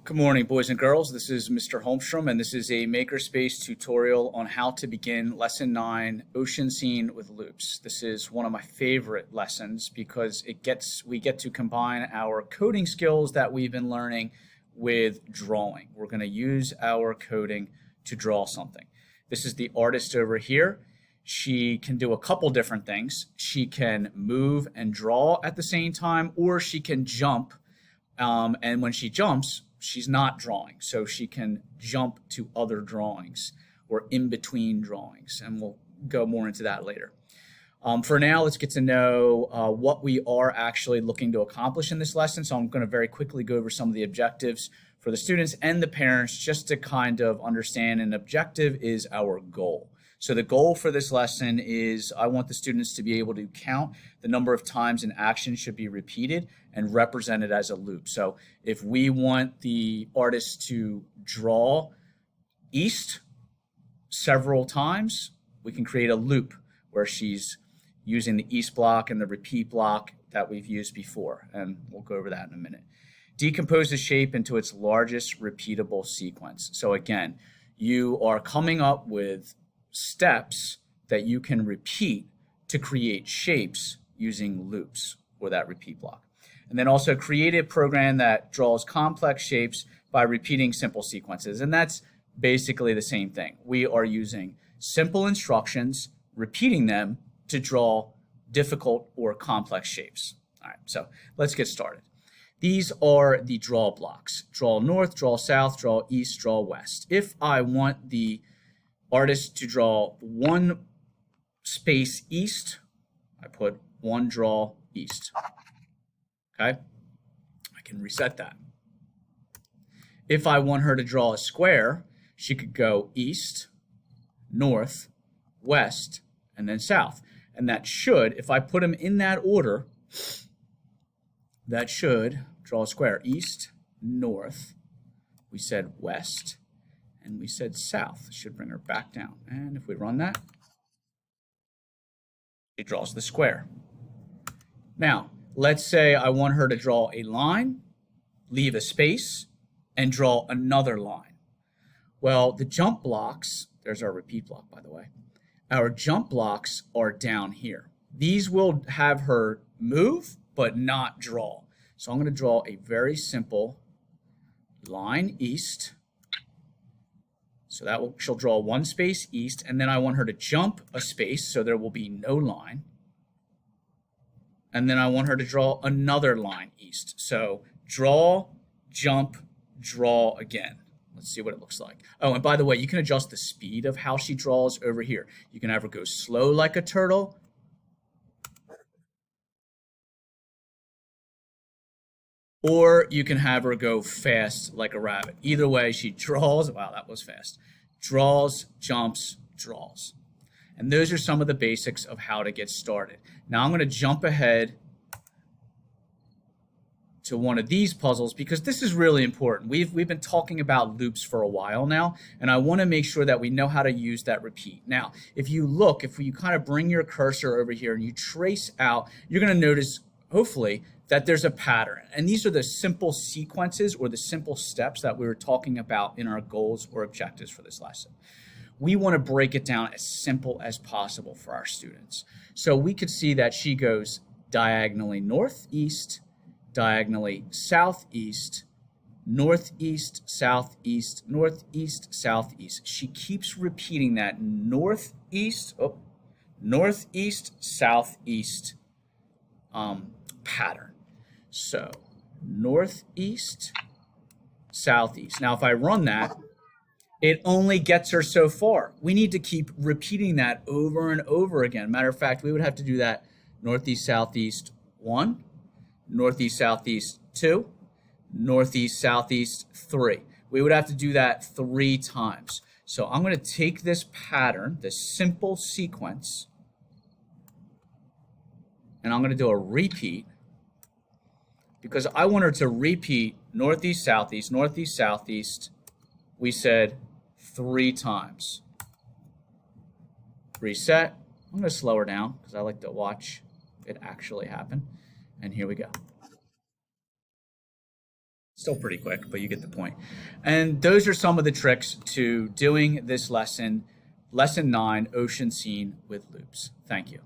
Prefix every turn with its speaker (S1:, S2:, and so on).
S1: Good morning, boys and girls. This is Mr. Holmstrom, and this is a Makerspace tutorial on how to begin Lesson 9, Ocean Scene with Loops. This is one of my favorite lessons because we get to combine our coding skills that we've been learning with drawing. We're going to use our coding to draw something. This is the artist over here. She can do a couple different things. She can move and draw at the same time, or she can jump. And when she jumps, she's not drawing, so she can jump to other drawings or in between drawings, and we'll go more into that later. For now, let's get to know what we are actually looking to accomplish in this lesson. So I'm going to very quickly go over some of the objectives for the students and the parents just to kind of understand an objective is our goal. So the goal for this lesson is I want the students to be able to count the number of times an action should be repeated and represented as a loop. So if we want the artist to draw east several times, we can create a loop where she's using the east block and the repeat block that we've used before, and we'll go over that in a minute. Decompose the shape into its largest repeatable sequence. So again, you are coming up with steps that you can repeat to create shapes using loops or that repeat block. And then also create a program that draws complex shapes by repeating simple sequences. And that's basically the same thing. We are using simple instructions, repeating them to draw difficult or complex shapes. All right, so let's get started. These are the draw blocks. Draw north, draw south, draw east, draw west. If I want the artist to draw one space east, I put one draw east. Okay, I can reset that. If I want her to draw a square, she could go east, north, west, and then south. And that should, if I put them in that order, that should draw a square. East, north, we said west, and we said south. Should bring her back down. And if we run that, it draws the square. Now, let's say I want her to draw a line, leave a space, and draw another line. Well, the jump blocks, there's our repeat block, by the way. Our jump blocks are down here. These will have her move, but not draw. So I'm going to draw a very simple line east. So that she'll draw one space east, and then I want her to jump a space, so there will be no line. And then I want her to draw another line east. So draw, jump, draw again. Let's see what it looks like. Oh, and by the way, you can adjust the speed of how she draws over here. You can have her go slow like a turtle, or you can have her go fast like a rabbit. Either way, she draws. Wow, that was fast. Draws, jumps, draws. And those are some of the basics of how to get started. Now I'm going to jump ahead to one of these puzzles because this is really important. We've been talking about loops for a while now, and I want to make sure that we know how to use that repeat. Now, if you kind of bring your cursor over here and you trace out, you're going to notice, hopefully, that there's a pattern. And these are the simple sequences or the simple steps that we were talking about in our goals or objectives for this lesson. We want to break it down as simple as possible for our students. So we could see that she goes diagonally northeast, diagonally southeast, northeast, southeast, northeast, southeast. She keeps repeating that northeast, southeast pattern. So northeast, southeast. Now if I run that, it only gets her so far. We need to keep repeating that over and over again. Matter of fact, we would have to do that northeast, southeast 1, northeast, southeast 2, northeast, southeast 3. We would have to do that 3 times. So I'm going to take this pattern, this simple sequence, and I'm going to do a repeat because I want her to repeat northeast, southeast, northeast, southeast. We said 3 times. Reset. I'm going to slow her down because I like to watch it actually happen. And here we go. Still pretty quick, but you get the point. And those are some of the tricks to doing this lesson, lesson 9, ocean scene with loops. Thank you.